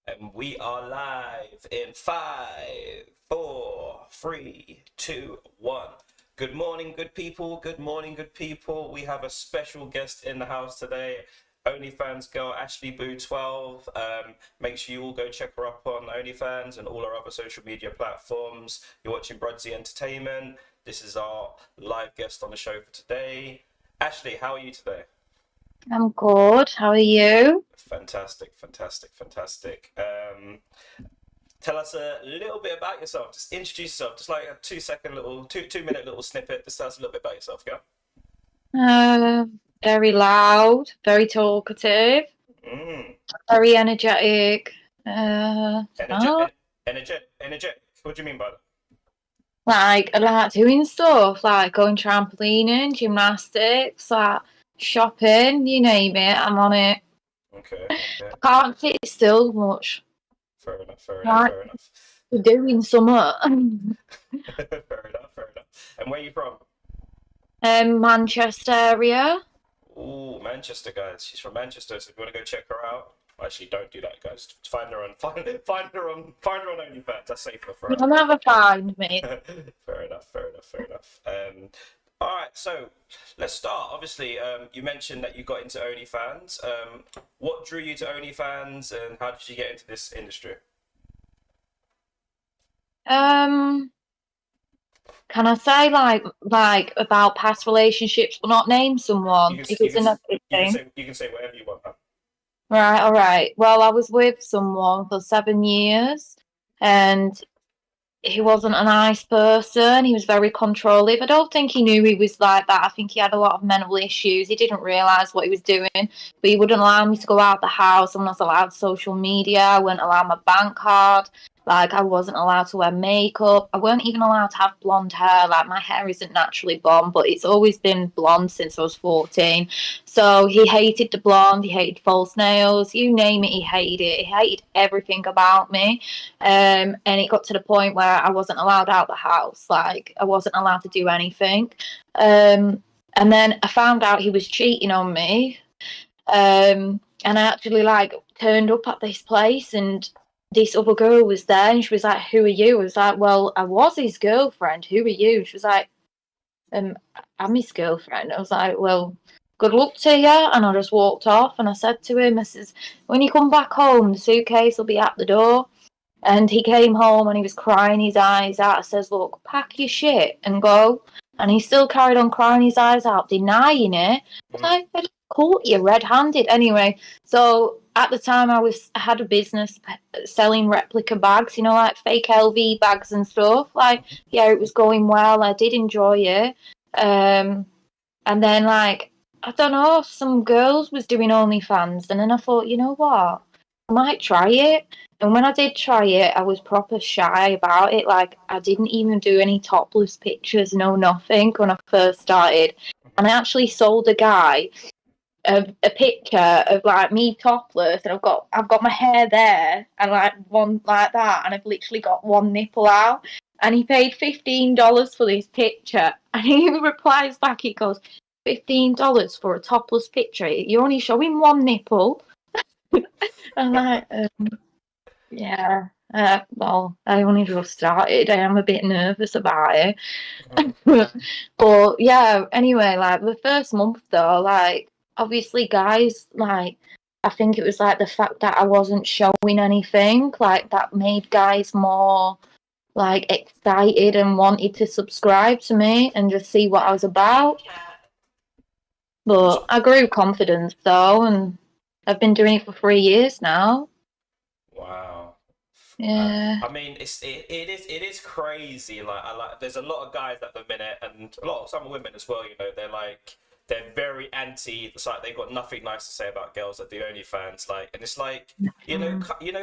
And we are live in 5, 4, 3, 2, 1. Good morning, good people. Good morning, good people. We have a special guest in the house today. OnlyFans girl ashleeboo12. Make sure you all go check her up on OnlyFans and all our other social media platforms. You're watching Brodsy Entertainment. This is our live guest on the show for today. Ashley, how are you today? I'm good. How are you? Fantastic, fantastic, fantastic. Tell us a little bit about yourself. Just introduce yourself. Just like a 2 second little, two minute little snippet. Just tell us a little bit about yourself, yeah? Uh, Very loud, very talkative, Mm. very energetic. Energetic, energetic, energetic. What do you mean by that? Like I like doing stuff, like going trampolining, gymnastics, like shopping, you name it. I'm on it. Okay, okay. I can't sit still much. Fair enough, fair enough, Like fair enough. doing something. Fair enough, fair enough. And where are you from? Manchester area. Ooh, Manchester, guys. She's from Manchester, so if you want to go check her out, actually, don't do that, guys. Find her on OnlyFans. That's safer for her. You'll never find me. Fair enough, fair enough, fair enough. All right, so let's start. Obviously, you mentioned that you got into OnlyFans. What drew you to OnlyFans, and how did you get into this industry? Um, can I say like about past relationships, but not name You someone can if you it's can another you can thing? say you can say whatever you want. Man. Right, all right. Well, I was with someone for 7 years, and he wasn't a nice person. He was very controlling. I don't think he knew he was like that. I think he had a lot of mental issues. He didn't realise what he was doing, but he wouldn't allow me to go out the house. I'm not allowed social media. I wouldn't allow my bank card. Like, I wasn't allowed to wear makeup. I weren't even allowed to have blonde hair. Like, my hair isn't naturally blonde, but it's always been blonde since I was 14. So he hated the blonde. He hated false nails. You name it, he hated it. He hated everything about me. And it got to the point where I wasn't allowed out the house. Like I wasn't allowed to do anything. And then I found out he was cheating on me. And I actually like turned up at this place, and this other girl was there, and she was like, "Who are you?" I was like, "Well, I was his girlfriend. Who are you?" She was like, um, "I'm his girlfriend." I was like, "Well, good luck to you." And I just walked off, and I said to him, "I says, when you come back home, the suitcase will be at the door." And he came home and he was crying his eyes out. I says, "Look, pack your shit and go." And he still carried on crying his eyes out, denying it. But Mm. I caught you red-handed. Anyway, so at the time I had a business selling replica bags, like fake LV bags and stuff. Like, yeah, it was going well. I did enjoy it. And then like I don't know, some girls was doing OnlyFans, and then I thought, you know what? I might try it. And when I did try it, I was proper shy about it. Like, I didn't even do any topless pictures, no nothing when I first started. And I actually sold a guy a picture of like me topless, and I've got my hair there and like one like that, and I've literally got one nipple out. And he paid $15 for this picture, and he replies back, he goes, $15 for a topless picture? You're only showing one nipple. I'm like, yeah. Well, I only just started. I am a bit nervous about it. But yeah, anyway, like the first month though, like obviously guys, like I think it was like the fact that I wasn't showing anything, like that made guys more like excited and wanted to subscribe to me and just see what I was about. But So, I grew confidence though, and I've been doing it for 3 years now. wow. Yeah. I mean, it is crazy. Like I like, there's a lot of guys at the minute, and a lot of some women as well. They're very anti. It's like they've got nothing nice to say about girls that do OnlyFans. Like, and it's like,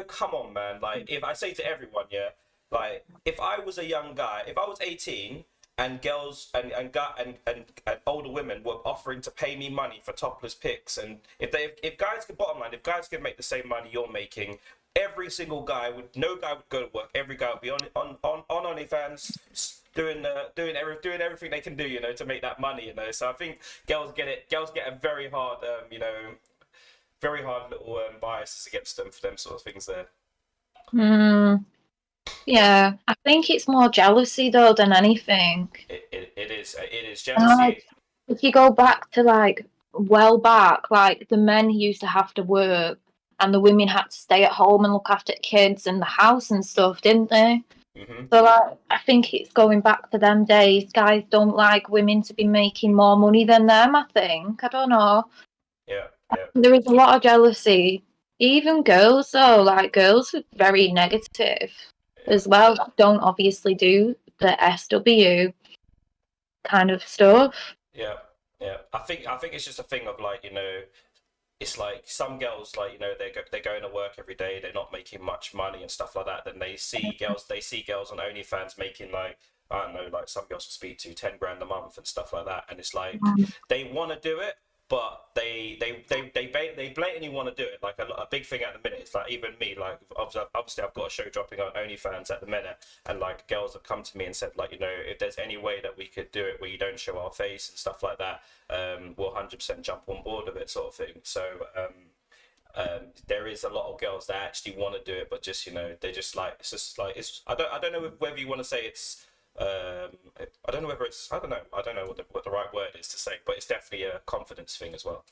come on, man. Like, if I say to everyone, yeah, like if I was a young guy, if I was 18 and girls and older women were offering to pay me money for topless pics, and if guys could, bottom line, if guys could make the same money you're making, every single guy would, no guy would go to work. Every guy would be on OnlyFans, doing everything they can do, to make that money. So I think girls get it. Girls get a very hard, very hard little biases against them for them sort of things there. Mm, yeah, I think it's more jealousy though than anything. It is And like, jealousy. if you go back to like well back, like the men used to have to work and the women had to stay at home and look after kids and the house and stuff, didn't they? Hmm. So like, I think it's going back to them days. Guys don't like women to be making more money than them. I think, I don't know. Yeah, yeah, There is a lot of jealousy. Even girls though, like girls are very negative yeah, as well. Don't obviously do the SW kind of stuff. yeah, yeah. I think it's just a thing of like, it's like some girls, like, they're going to work every day, they're not making much money and stuff like that. Then they see girls on OnlyFans making like, I don't know, like some girls will speak to 10 grand a month and stuff like that, and it's like Mm. they want to do it, but they blatantly want to do it. Like a big thing at the minute is like, even me, like obviously I've got a show dropping on OnlyFans at the minute, and like girls have come to me and said, like, if there's any way that we could do it where you don't show our face and stuff like that, we'll 100% jump on board of it, sort of thing. So there is a lot of girls that actually want to do it, but just, they just like, it's just like, I don't know whether you want to say it's I don't know whether it's, I don't know what the right word is to say, but it's definitely a confidence thing as well.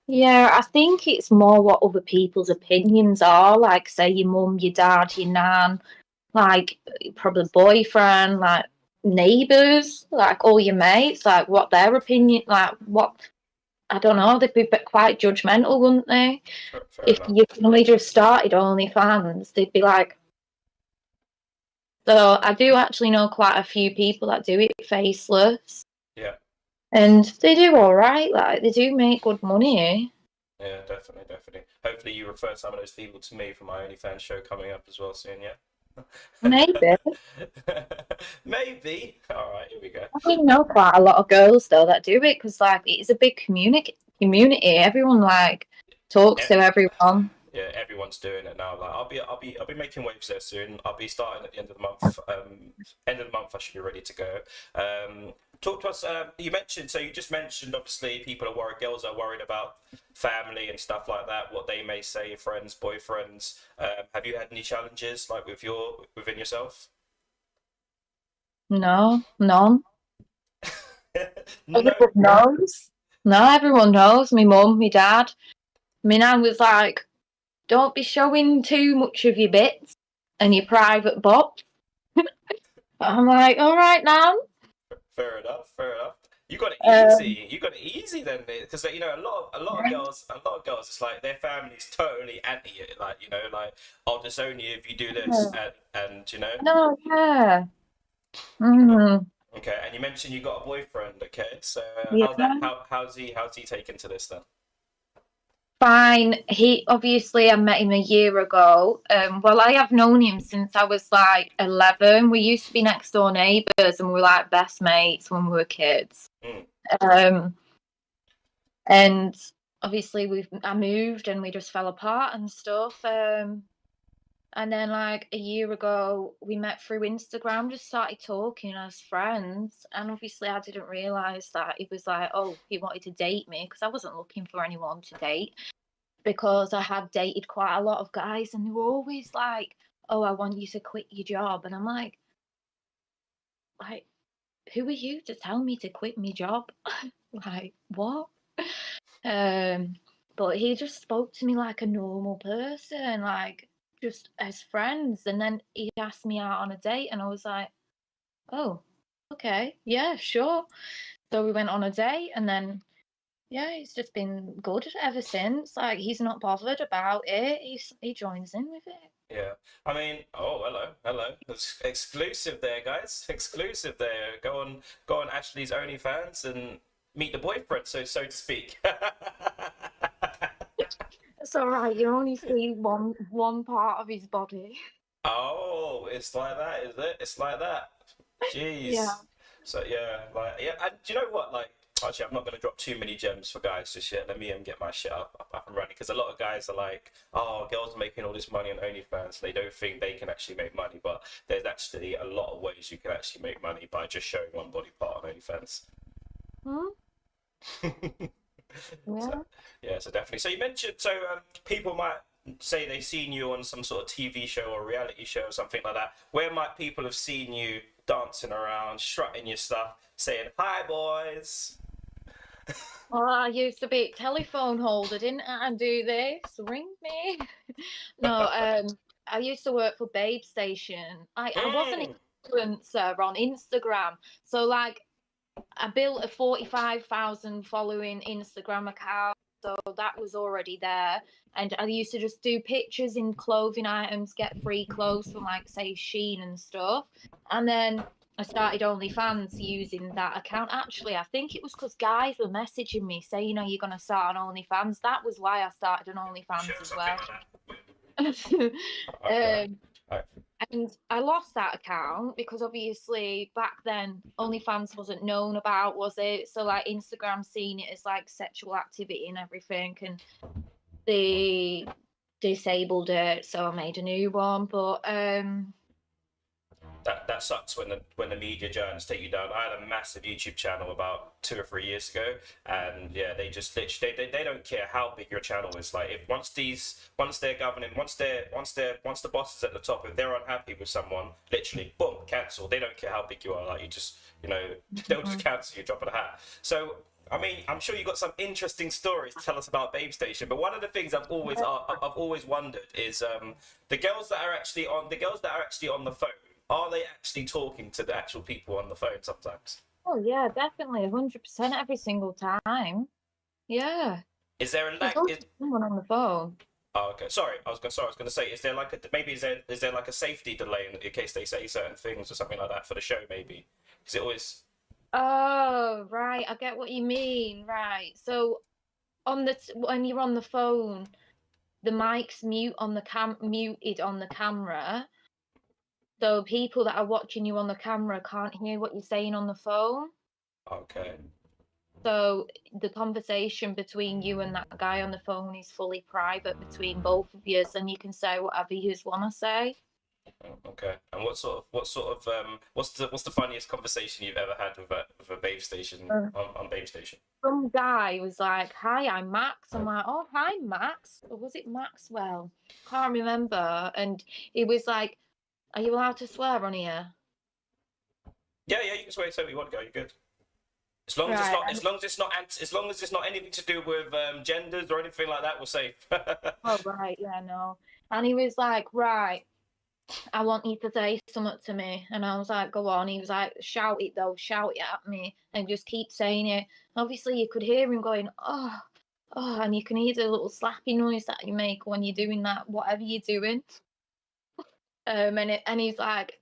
Yeah, I think it's more what other people's opinions are. Like, say your mum, your dad, your nan, like probably boyfriend, like neighbours, like all your mates, like what their opinion, like what I don't know. They'd be quite judgmental, wouldn't they? Fair If enough. you only just started OnlyFans, they'd be like. So I do actually know quite a few people that do it faceless, Yeah, and they do all right. Like they do make good money. yeah, definitely, definitely. Hopefully you refer some of those people to me for my OnlyFans show coming up as well soon, yeah? Maybe. Maybe. All right, here we go. I do know quite a lot of girls though that do it because like it's a big community. Community. Everyone like talks Yeah, to everyone. yeah, everyone's doing it now. Like I'll be making waves there soon. I'll be starting at the end of the month. End of the month I should be ready to go. Talk to us. You just mentioned obviously people are worried. Girls are worried about family and stuff like that. What they may say, friends, boyfriends. Have you had any challenges like within yourself? No, none. No. Everyone knows. No, everyone knows. My mum, my dad. My nan was like, "Don't be showing too much of your bits and your private bot." I'm like, "All right, nan." Fair enough. Fair enough. You got it Um, easy. You got it easy then, because a lot of girls. It's like their family's totally anti it. Like, like, I'll disown you if you do this, and no, yeah. Mm, okay. And you mentioned you got a boyfriend. Okay, so yeah. how's that? How's he taken to this then? Fine. He obviously I met him a year ago. Well, I have known him since I was like 11. We used to be next door neighbours, and we were like best mates when we were kids. Mm, Um, and obviously I moved and we just fell apart and stuff. And then like a year ago, we met through Instagram, just started talking as friends. And obviously, I didn't realize that he was like, oh, he wanted to date me because I wasn't looking for anyone to date because I had dated quite a lot of guys and they were always like, oh, I want you to quit your job. And I'm like, who are you to tell me to quit my job? Like, what? Um, but he just spoke to me like a normal person, like just as friends. And then he asked me out on a date, and I was like, oh, okay, yeah, sure. So we went on a date, and then yeah, it's just been good ever since. Like he's not bothered about it. He joins in with it. yeah. I mean, oh, hello, hello. That's exclusive there, guys. Exclusive there. Go on Ashley's OnlyFans and meet the boyfriend, so to speak. It's all right. You only see one part of his body. Oh, it's like that, is it? It's like that. Yeah. Jeez. So yeah, like, yeah. And do you know what? Like, actually, I'm not gonna drop too many gems for guys just yet. Let me get my shit up and running, because a lot of guys are like, oh, girls are making all this money on OnlyFans. They don't think they can actually make money, but there's actually a lot of ways you can actually make money by just showing one body part on OnlyFans. Hmm? So Yeah. yeah, so definitely. So you mentioned people might say they've seen you on some sort of TV show or reality show or something like that. Where might people have seen you dancing around, strutting your stuff, saying "Hi, boys"? Well, I used to be telephone holder, didn't I? And do this, ring me. No, I used to work for babestation. I was an Mm. influencer on Instagram. So like I built a 45,000 following Instagram account. So that was already there. And I used to just do pictures in clothing items, get free clothes from like say Shein and stuff. And then I started OnlyFans using that account. Actually, I think it was because guys were messaging me saying, "Are you gonna start on OnlyFans?" That was why I started on Sure, OnlyFans as something well. like that. Okay. um, Right. and I lost that account because obviously back then OnlyFans wasn't known about, was it? So like Instagram seen it as like sexual activity and everything, and they disabled it. So I made a new one. But That sucks when the media giants take you down. I had a massive YouTube channel about 2 or 3 years ago, and yeah, they just literally they don't care how big your channel is. Like if once they're governing, once the boss is at the top, if they're unhappy with someone, literally boom, cancel. They don't care how big you are. Like you just they'll just cancel you, drop of a hat. So I mean, I'm sure you got some interesting stories to tell us about Babe Station. But one of the things I've always wondered is the girls that are actually on the phone. Are they actually talking to the actual people on the phone sometimes? oh yeah, definitely 100% every single time. Yeah, Is there a there's lag? always someone on the phone. Oh, okay. Sorry, I was going to say, is there like a maybe is there like a safety delay in case they say certain things or something like that for the show? Maybe because it always. Oh, right, I get what you mean. Right, so when you're on the phone, the mic's muted on the camera, so people that are watching you on the camera can't hear what you're saying on the phone. Okay. So the conversation between you and that guy on the phone is fully private between both of you, and you can say whatever you want to say. Okay. And what's the funniest conversation you've ever had with a Babe Station Uh, on Babe Station? Some guy was like, "Hi, I'm Max." I'm like, "Oh, hi, Max." Or was it Maxwell? Can't remember. And he was like, "Are you allowed to swear on here?" Yeah, yeah. You can swear so you want to go. You're good. As long as it's Right. not, as long as it's not anything to do with genders or anything like that, we're safe. Oh, right. Yeah, no. And he was like, "Right, I want you to say something to me." And I was like, "Go on." He was like, "Shout it though, shout it at me and just keep saying it." Obviously, you could hear him going, "Oh, oh," and you can hear the little slappy noise that you make when you're doing that, whatever you're doing. And he's like,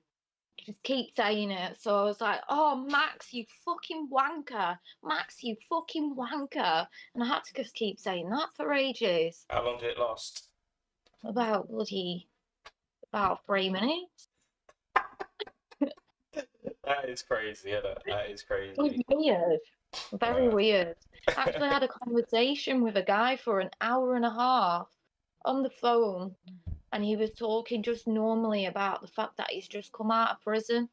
"Just keep saying it." So I was like, "Oh, Max, you fucking wanker. Max, you fucking wanker." And I had to just keep saying that for ages. How long did it last? About 3 minutes. That is crazy, isn't it? That is It was crazy. weird. Very Uh, weird. I actually had a conversation with a guy for an hour and a half on the phone, and he was talking just normally about the fact that he's just come out of prison.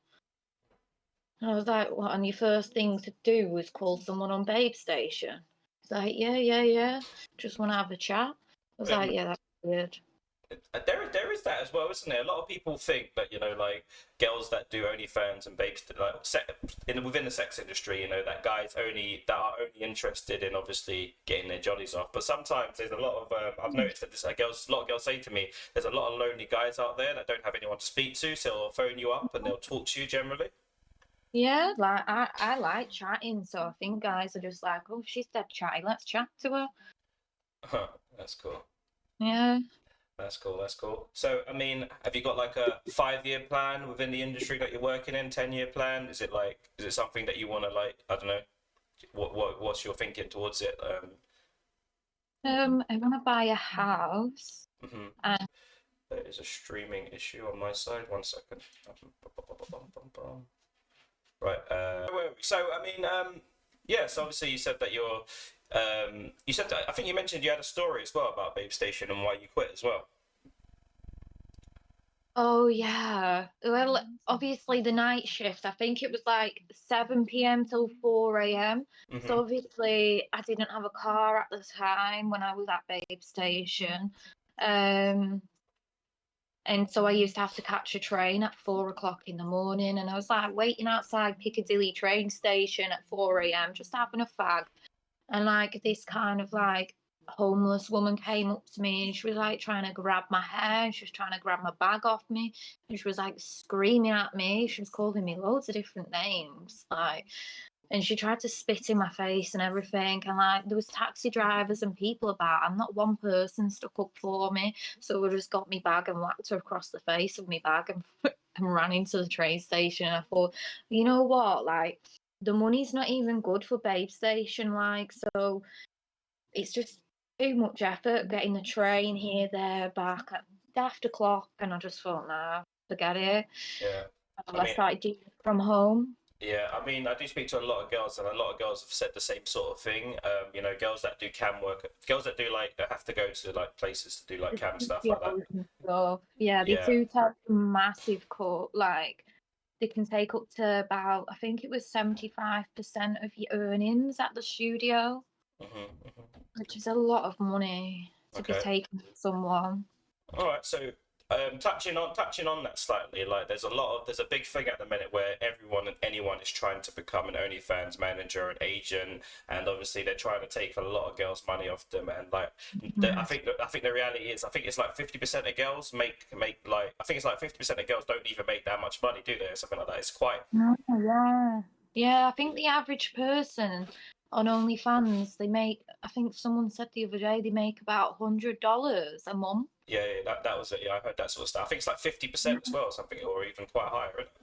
And I was like, "What? And your first thing to do was call someone on Babe Station?" He's like, "Yeah, yeah, yeah. Just want to have a chat." I was like, "Yeah, that's weird." there is that as well, isn't there? A lot of people think that like girls that do OnlyFans and babes within the sex industry, that guys only that are only interested in obviously getting their jollies off. But sometimes there's a lot of I've noticed that a lot of girls say to me, there's a lot of lonely guys out there that don't have anyone to speak to, so they'll phone you up and they'll talk to you generally. Yeah, like I like chatting, so I think guys are just like, "Oh, she's dead chatty. Let's chat to her." Huh, that's cool. Yeah. That's cool. That's cool. So, I mean, have you got like a 5 year plan within the industry that you're working in? 10 year plan? Is it something that you want to like? I don't know. What's your thinking towards it? I want to buy a house, Mhm. and There is a streaming issue on my side. 1 second. Right. Where were we? So, I mean, yes. Obviously, you said that you're. You said that I think you mentioned you had a story as well about Babe Station and why you quit as well. Oh yeah. Well, obviously the night shift, I think it was like 7 p.m. till 4 a.m. So Hmm. obviously I didn't have a car at the time when I was at Babe Station. Um, and so I used to have to catch a train at 4 o'clock in the morning, and I was like waiting outside Piccadilly train station at 4 a.m. just having a fag. And like this kind of like homeless woman came up to me and she was like trying to grab my hair and she was trying to grab my bag off me and she was like screaming at me. She was calling me loads of different names. Like, and she tried to spit in my face and everything. And like there was taxi drivers and people about, and not one person stuck up for me. So I just got me bag and whacked her across the face with my bag and, and ran into the train station. And I thought, you know what, like the money's not even good for Babe Station, like, so it's just too much effort getting the train here, there, back at after clock. And I just thought, nah, forget it. Yeah. So I I mean, started doing it from home. yeah, I mean, I do speak to a lot of girls, and a lot of girls have said the same sort of thing. Girls that do cam work, girls that do like have to go to like places to do like cam stuff like that. Videos and stuff. Yeah, they Yeah. do take a massive cut. Like they can take up to about, I think it was 75% of your earnings at the studio, Hmm. Hmm. which is a lot of money to be Okay. taken from someone. All right. So, touching on that slightly, like there's a big thing at the minute where everyone and anyone is trying to become an OnlyFans manager, an agent, and obviously they're trying to take a lot of girls' money off them. And like, Mhm. I think the reality is, I think it's like 50% of girls make like I think it's like 50% of girls don't even make that much money, do they? Or something like that. It's quite No, yeah. Yeah, I think the average person on OnlyFans, they make, I think someone said the other day, they make about $100 a month. yeah, yeah, that was it. Yeah, I heard that sort of stuff. I think it's like 50% as well, or something, or even quite higher. Isn't it?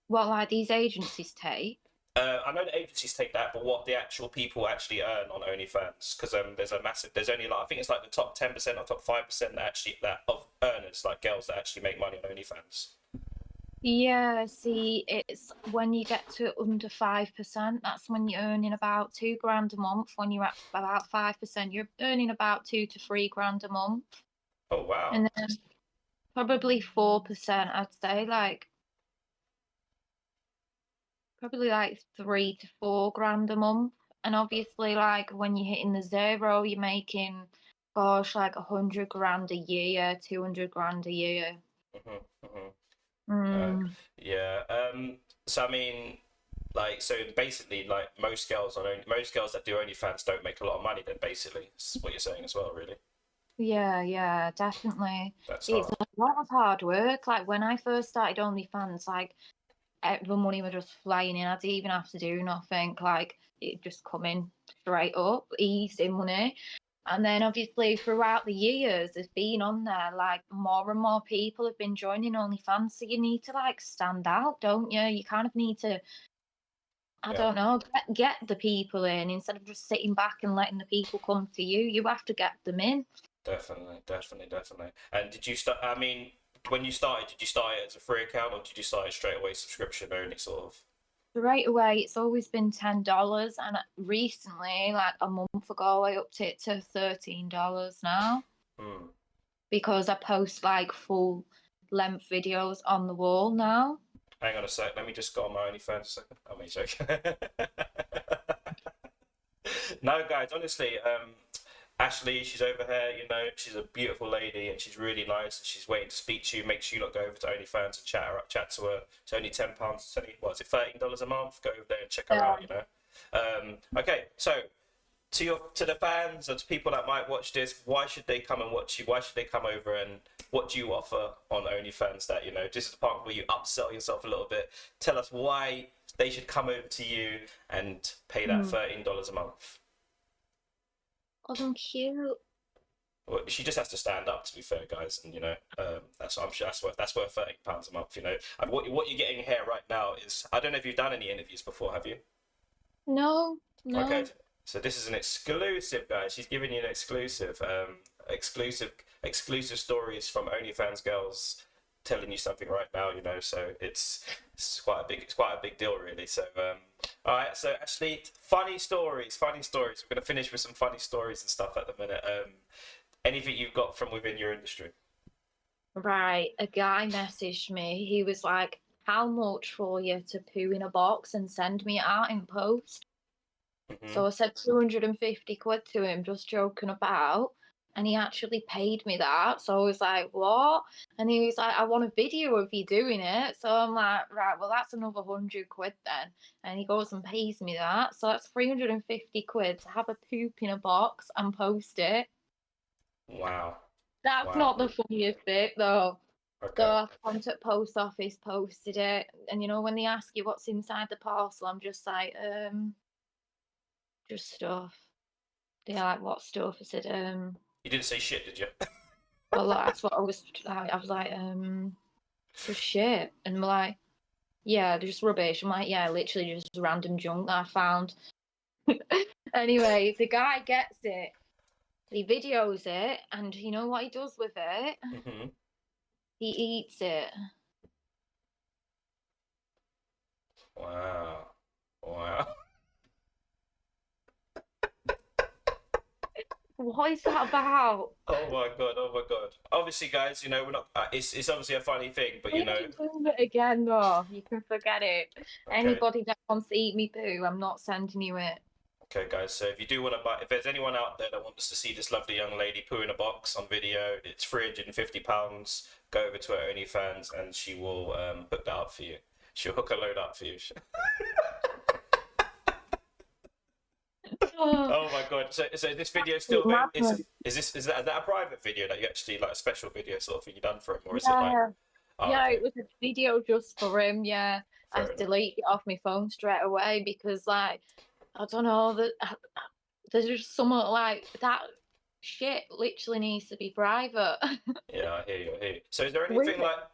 What like these agencies take. I know the agencies take that, but what the actual people actually earn on OnlyFans? Because there's only like I think it's like the top 10% or top 5% that actually that of earners, like girls that actually make money on OnlyFans. Yeah, see, it's when you get to under 5%, that's when you're earning about 2 grand a month. When you're at about 5%, you're earning about 2 to 3 grand a month. Oh wow, And then probably 4%, I'd say, like probably like 3 to 4 grand a month. And obviously, like when you're hitting the zero, you're making, gosh, like 100 grand a year, 200 grand a year. hmm. Hmm. Uh, Mm. yeah. So I mean, like, so basically, like most girls that do OnlyFans don't make a lot of money. Then basically, is what you're saying as well, really. Yeah, yeah, definitely. That's It's hard. a lot of hard work. Like when I first started OnlyFans, like the money was just flying in. I didn't even have to do nothing. Like it just coming straight up, easy money. And then obviously throughout the years, it's been on there. Like more and more people have been joining OnlyFans, so you need to like stand out, don't you? You kind of need to, I Yeah. don't know, get the people in instead of just sitting back and letting the people come to you. You have to get them in. Definitely, definitely, definitely. And did you start? I mean, when you started, did you start it as a free account or did you start it straight away subscription only, sort of? Right away, it's always been $10, and recently, like a month ago, I upped it to $13 now Hmm. because I post like full length videos on the wall now. Hang on a sec. Let me just go on my OnlyFans a second. I'm only joking. No, guys, honestly, Ashley, she's over here. She's a beautiful lady and she's really nice. And she's waiting to speak to you. Make sure you lot go over to OnlyFans and chat to her. It's only £10. It's only what is it, $13 a month? Go over there and check her Yeah. out. Okay, so to the fans and to people that might watch this, why should they come and watch you? Why should they come over and what do you offer on OnlyFans that this is the part where you upsell yourself a little bit. Tell us why they should come over to you and pay that Hmm. $13 a month. Oh, I'm cute. Well, she just has to stand up. To be fair, guys, and that's I'm sure that's worth £13 a month. And what you're getting here right now is I don't know if you've done any interviews before, have you? No, Okay, no. so this is an exclusive, guys. She's giving you an exclusive, exclusive stories from OnlyFans girls telling you something right now. So it's quite a big deal, really. So all right, so Ashley, funny stories, funny stories. We're gonna finish with some funny stories and stuff at the minute. Anything you've got from within your industry? Right, a guy messaged me. He was like, "How much for you to poo in a box and send me it out in post?" Hmm. So I said 250 quid to him, just joking about. And he actually paid me that. So I was like, what? And he was like, I want a video of you doing it. So I'm like, right, well, that's another 100 quid then. And he goes and pays me that. So that's 350 quid to have a poop in a box and post it. Wow. That's not Wow. the funniest bit, though. So Okay. I went to post office, posted it. And you know, when they ask you what's inside the parcel, I'm just like, just stuff. They're like, what stuff? I said, You didn't say shit, did you? well, that's what I was like, just shit. And we're like, yeah, just rubbish. I'm like, yeah, literally just random junk that I found. Anyway, the guy gets it. He videos it, and you know what he does with it? Hmm. He eats it. Wow. Wow. What is that about? Oh my god. Oh my god. Obviously, guys, you know we're not. It's obviously a funny thing, but you Please know. don't do it again, though. You can forget it. Okay. Anybody that wants to eat me poo, I'm not sending you it. Okay, guys. So if you do want to buy, if there's anyone out there that wants to see this lovely young lady poo in a box on video, it's £350. Go over to her OnlyFans, and she will hook that up for you. She'll hook a load up for you. Oh, Oh my god! So this video still absolute available? madness. Is that a private video that you actually like a special video sort of thing you done for him, or is it like? Yeah. Oh, Yeah, okay, it was a video just for him. Yeah, I fair enough. deleted it off my phone straight away because, like, I don't know that there's just something like that shit literally needs to be private. Yeah, I hear you. I hear you. So Weird.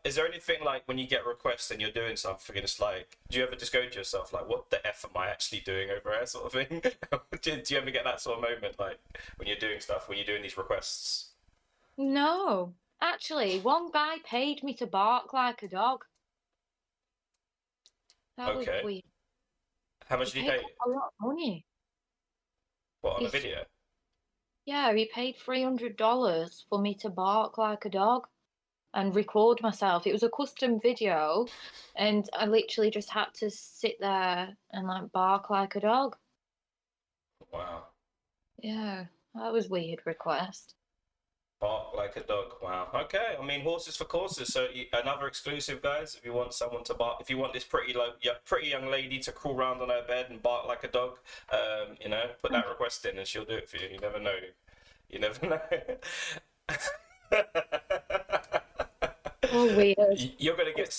is there anything like when you get requests and you're doing something, and it's like, do you ever just go to yourself like, what the f am I actually doing over here, sort of thing? Do you ever get that sort of moment like when you're doing stuff, when you're doing these requests? No, actually, one guy paid me to bark like a dog. That was Okay, weird. how He much did he paid pay? a lot of money. What, on a He's video? Yeah, he paid $300 for me to bark like a dog and record myself. It was a custom video, and I literally just had to sit there and like bark like a dog. Wow. Yeah, that was weird request. Bark like a dog. Wow. Okay. I mean, horses for courses. So another exclusive, guys. If you want someone to bark, if you want this pretty young lady to crawl around on her bed and bark like a dog, you know, put that request in and she'll do it for you. You never know. You never know. Oh, weird. You're gonna get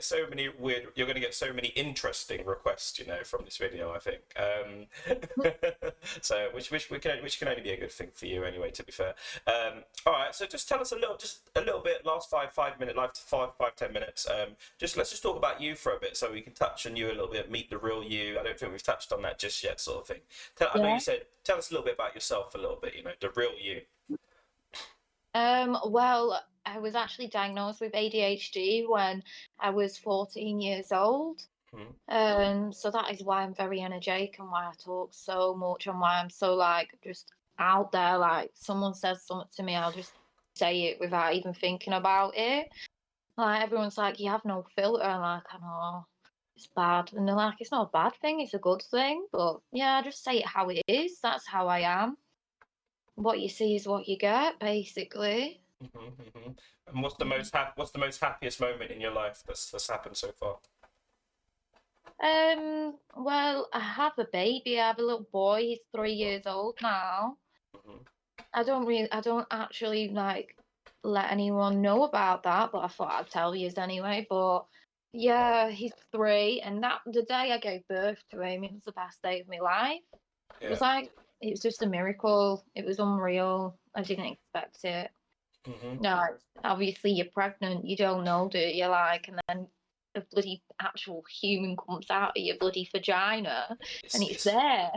so many weird you're gonna get so many interesting requests, you know, from this video, I think. So which can only be a good thing for you anyway, to be fair. All right, so just tell us just a little bit, last 5 minute life, 5 10 minutes. Let's just talk about you for a bit so we can touch on you a little bit, meet the real you. I don't think we've touched on that just yet, sort of thing. I know you Yeah. said tell us a little bit about yourself a little bit, you know, the real you. Well, I was actually diagnosed with ADHD when I was 14 years old. Hmm. So that is why I'm very energetic and why I talk so much and why I'm so like just out there. Like someone says something to me, I'll just say it without even thinking about it. Like everyone's like, you have no filter. I'm like, I know it's bad. And they're like, it's not a bad thing, it's a good thing. But yeah, I just say it how it is. That's how I am. What you see is what you get, basically. Hmm. Hmm. And what's the most happiest moment in your life that's happened so far? Well, I have a baby. I have a little boy. He's 3 years old now. Hmm. I don't actually like let anyone know about that, but I thought I'd tell you anyway. But Wow. yeah, he's 3, and that the day I gave birth to him, it was the best day of my life. It Yeah. was like it was just a miracle. It was unreal. I didn't expect it. Hmm. No, obviously you're pregnant, you don't know, do you? Like, and then a bloody actual human comes out of your bloody vagina, and It's it's it's there.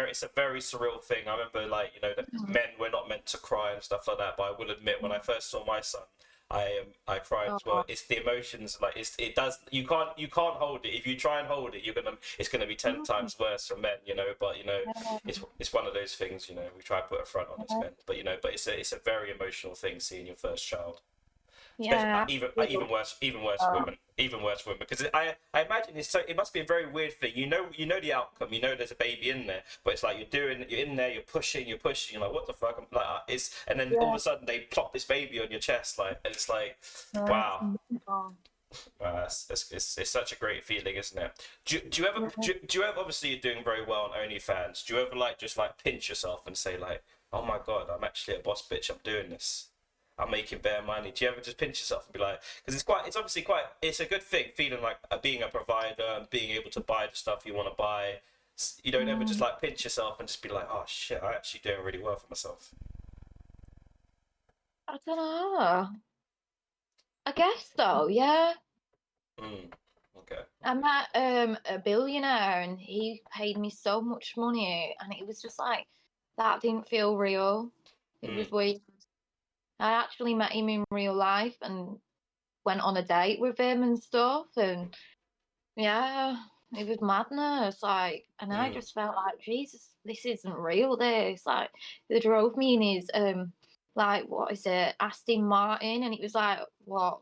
it's a very surreal thing. I remember like you know that men were not meant to cry and stuff like that. But I will admit when I first saw my son, I cried as well. Oh. It's the emotions, like it does. You can't hold it. If you try and hold it, it's gonna be 10 times worse for men, you know. But you know, it's one of those things, you know. We try to put a front on as men, but you know, but it's a very emotional thing seeing your first child. Especially Yeah. even worse for Oh. women, even worse for women, because I imagine it must be a very weird thing. You know the outcome. You know there's a baby in there, but it's like you're in there, you're pushing. You're like, what the fuck? I'm like, and then all of Yeah. a sudden they plop this baby on your chest, like, and it's like, Yeah. wow. Oh. It's such a great feeling, isn't it? Do you ever do you ever, obviously you're doing very well on OnlyFans. Do you ever like just like pinch yourself and say like, oh my god, I'm actually a boss bitch. I'm doing this. I'm making bare money. Do you ever just pinch yourself and be like, because it's obviously quite, it's a good thing feeling like being a provider and being able to buy the stuff you want to buy. You don't ever just like pinch yourself and just be like, oh shit, I'm actually doing really well for myself. I don't know. I guess so, yeah. Mm. Okay. I met a billionaire and he paid me so much money and it was just like that didn't feel real. It Mm. was weird. I actually met him in real life and went on a date with him and stuff and yeah, it was madness. Like and I Mm. just felt like, Jesus, this isn't real, this. Like they drove me in his like what is it, Aston Martin and it was like what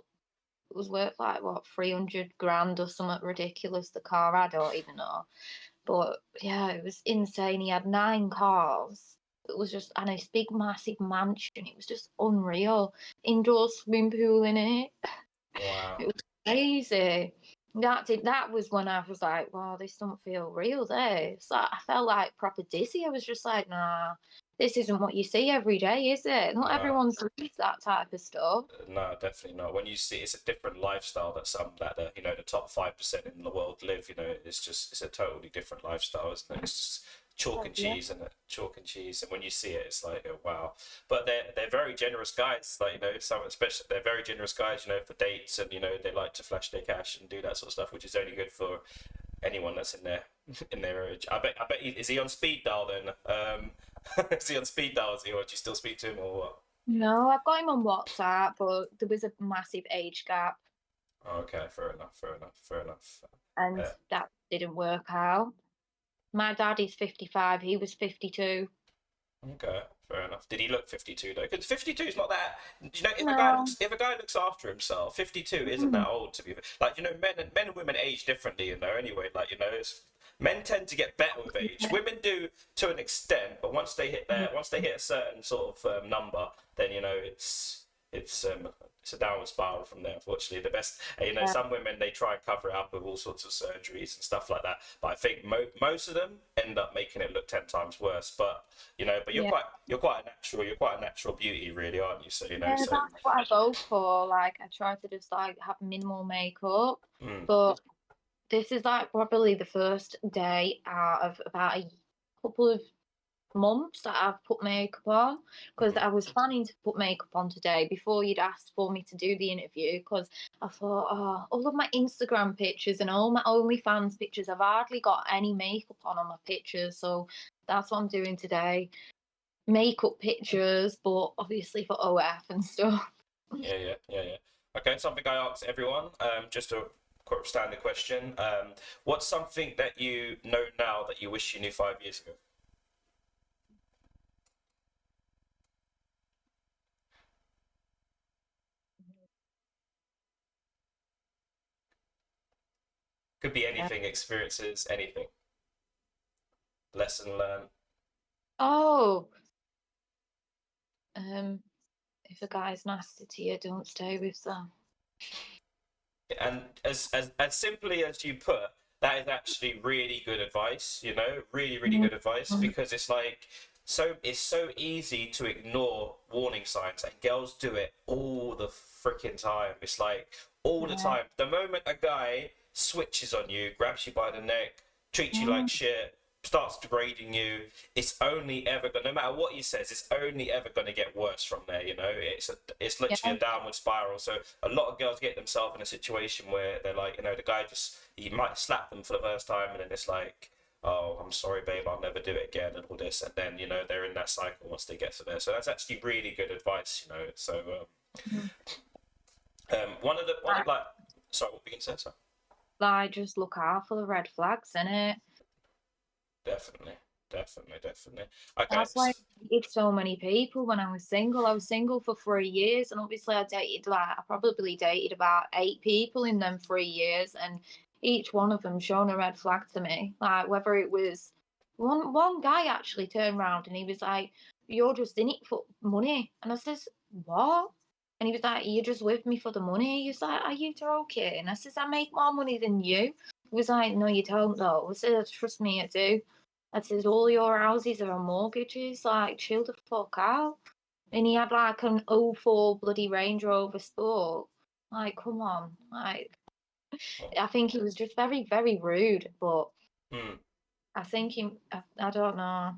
it was worth like what 300 grand or something ridiculous. The car, I don't even know, but yeah, it was insane. He had 9 cars. It was just and this big massive mansion. It was just unreal. Indoor swimming pool in it. Wow. It was crazy. That was when I was like, wow, this don't feel real. This like, I felt like proper dizzy. I was just like, nah, this isn't what you see every day, is it? Not No. everyone sees that type of stuff. No, definitely not. When you see it's a different lifestyle that the the top 5% in the world live. You know, it's a totally different lifestyle, isn't it? It's just chalk Oh, and yeah. cheese, and chalk and cheese. And when you see it, it's like, oh, wow. But they're very generous guys. Like some especially they're very generous guys. For dates, and they like to flash their cash and do that sort of stuff, which is only good for anyone that's in their in their age. I bet is he on speed dial then? Is he on speed dial? Is he, or do you still speak to him or what? No, I've got him on WhatsApp, but there was a massive age gap, Oh, okay, fair enough, fair enough, fair enough. and Uh, that didn't work out. My dad is 55. He was 52. okay, fair enough. Did he look 52 though? Because 52 is not that. No. If a guy looks after himself, 52 isn't Mm. that old to be. Like men and women age differently, anyway, like it's men tend to get better with age. Women do to an extent, but once they hit a certain sort of number, then it's a downward spiral from there. Unfortunately, the best, Yeah. some women they try and cover it up with all sorts of surgeries and stuff like that. But I think most of them end up making it look 10 times worse. But but Yeah. you're quite a natural beauty, really, aren't you? So Yeah, so. that's what I go for. Like, I try to just like have minimal makeup, Mm, but this is like probably the first day out of about a couple of months that I've put makeup on because mm, I was planning to put makeup on today before you'd asked for me to do the interview because I thought, oh, all of my Instagram pictures and all my OnlyFans pictures, I've hardly got any makeup on my pictures, so that's what I'm doing today. Makeup pictures, but obviously for OF and stuff. yeah. Okay, something I ask everyone. Just a standard question. What's something that you know now that you wish you knew 5 years ago? Could be Yeah. anything, experiences, anything. Lesson learned. Oh, um, if a guy's nasty to you, don't stay with them. And as simply as you put, that is actually really good advice. Really good advice, Mhm. because it's so easy to ignore warning signs, and girls do it all the freaking time. It's like all the Yeah. time. The moment a guy switches on you, grabs you by the neck, treats you like Mm. shit, starts degrading you, it's only ever gonna, no matter what he says, it's only ever gonna get worse from there. It's literally Yeah. a downward spiral. So a lot of girls get themselves in a situation where they're like, the guy just, he might slap them for the first time, and then it's like, oh, I'm sorry, babe, I'll never do it again, and all this, and then they're in that cycle once they get to there. So that's actually really good advice. So Mhm. One of like, sorry, what were you gonna say? Sorry. Like, just look out for the red flags, innit? Definitely, definitely, definitely. Okay, That's why I dated so many people when I was single. I was single for 3 years, and obviously I probably dated about 8 people in them 3 years, and each one of them shown a red flag to me. Like whether it was one guy actually turned around and he was like, "You're just in it for money," and I says, "What?" And he was like, "You're just with me for the money." He was like, "Are you joking?" And I says, "I make more money than you." He was like, "No, you don't though." I said, "Trust me, I do." I said, all your houses are on mortgages, like, chill the fuck out. And he had like an '04 bloody Range Rover Sport. Like, come on. Like, I think he was just very, very rude, but mm, I think I don't know.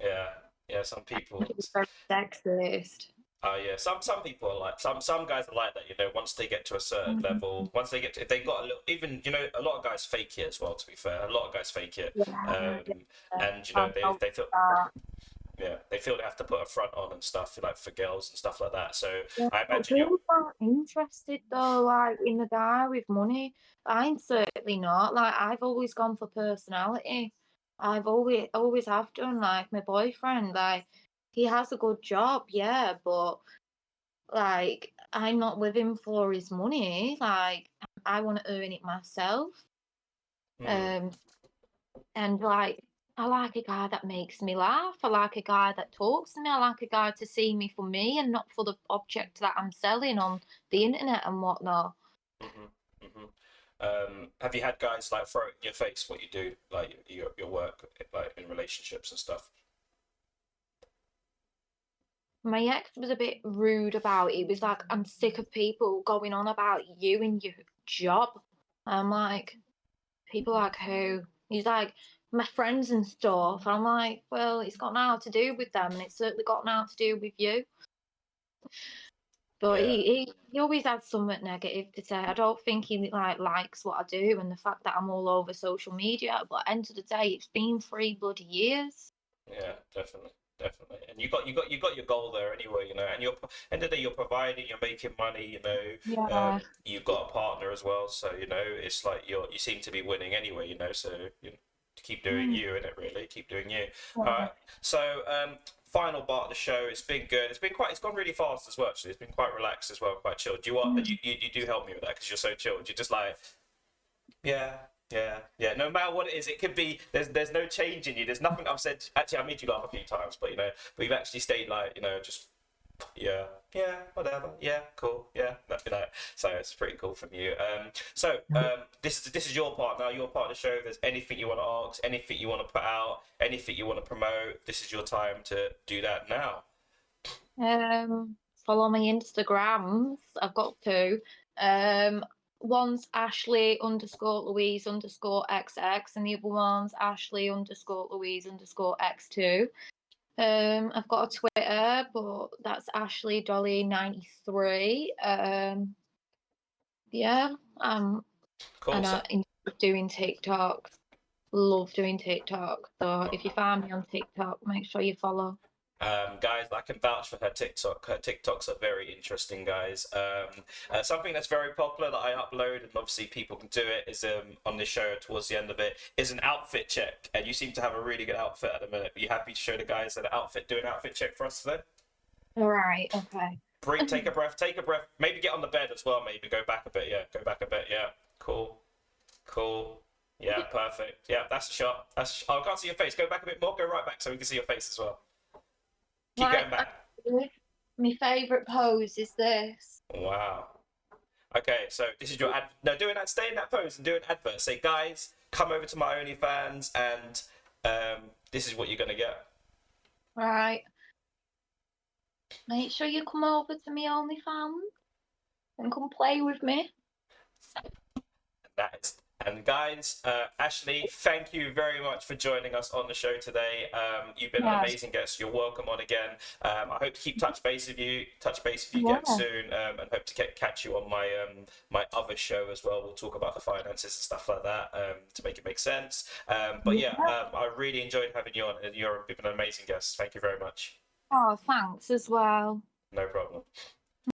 yeah, yeah. Some I think he people. was very sexist. Oh yeah, some people are like some guys are like that. You know, once they get to a certain Mhm. level, once they get to, if they got a little, even you know, a lot of guys fake it as well. To be fair, a lot of guys fake it, Yeah, yeah. and you know, I've they noticed feel that. yeah, they feel they have to put a front on and stuff like for girls and stuff like that. So Yeah, I but imagine you're girls aren't interested though, like in the guy with money. I'm certainly not. Like I've always gone for personality. I've always have done. Like my boyfriend, like he has a good job, yeah, but like I'm not with him for his money. Like I want to earn it myself. hmm, Um, and like I like a guy that makes me laugh. I like a guy that talks to me. I like a guy to see me for me and not for the object that I'm selling on the internet and whatnot. hmm, hmm. Have you had guys like throw it in your face what you do, like your work, like in relationships and stuff? My ex was a bit rude about it. He was like, I'm sick of people going on about you and your job. I'm like, people like who? He's like, my friends and stuff. I'm like, well, it's got nothing to do with them, and it's certainly got nothing to do with you. But Yeah, he always had something negative to say. I don't think he like likes what I do and the fact that I'm all over social media. But at the end of the day, it's been 3 bloody years. yeah, definitely, definitely. And you got your goal there anyway, you know. And you're end of the day, you're providing, you're making money, you know. Yeah. You've got a partner as well, so you know it's like you seem to be winning anyway, you know. So you keep doing Mm, you, in it really, keep doing you. All yeah. right. So final part of the show. It's been good. It's gone really fast as well. Actually, it's been quite relaxed as well, quite chilled. Do you want Mm. you do help me with that because you're so chilled. You're just like yeah, yeah, yeah. No matter what it is, it could be. There's no change in you. There's nothing I've said. Actually, I made you laugh a few times, but you know, we've actually stayed like you know, just yeah, yeah, whatever, yeah, cool, yeah, you know. So it's pretty cool from you. This is your part now. Your part of the show. If there's anything you want to ask, anything you want to put out, anything you want to promote, this is your time to do that now. Follow my Instagrams. I've got two. Um, one's Ashley underscore Louise underscore XX, and the other one's Ashley underscore Louise underscore X2. I've got a Twitter, but that's Ashley Dolly 93. Yeah, Cool. and So I enjoy doing TikTok. Love doing TikTok. So if you find me on TikTok, make sure you follow. Guys, I can vouch for her TikTok. Her TikToks are very interesting, guys. Something that's very popular that I upload, and obviously people can do it, is on this show towards the end of it, is an outfit check. And you seem to have a really good outfit at the minute. Are you happy to show the guys an outfit, do an outfit check for us today? All right, okay. Breathe, take a breath, take a breath. Maybe get on the bed as well, maybe go back a bit. Yeah, go back a bit. Yeah, cool, cool. Yeah, perfect. Yeah, that's a shot. Oh, I can't see your face. Go back a bit more. Go right back so we can see your face as well. Keep Right, going back. my favourite pose is this. Wow. Okay, so this is your ad. No, doing that. Stay in that pose and do an advert. Say, guys, come over to my OnlyFans, and this is what you're gonna get. Right, make sure you come over to me OnlyFans and come play with me. That is. And guys, Ashley, thank you very much for joining us on the show today. You've been an Yes. amazing guest. You're welcome on again. I hope to keep touch base with you again Yeah. soon, and hope to catch you on my other show as well. We'll talk about the finances and stuff like that to make it make sense. But yeah, Yeah. I really enjoyed having you on, and you've been an amazing guest. Thank you very much. Oh, thanks as well. No problem.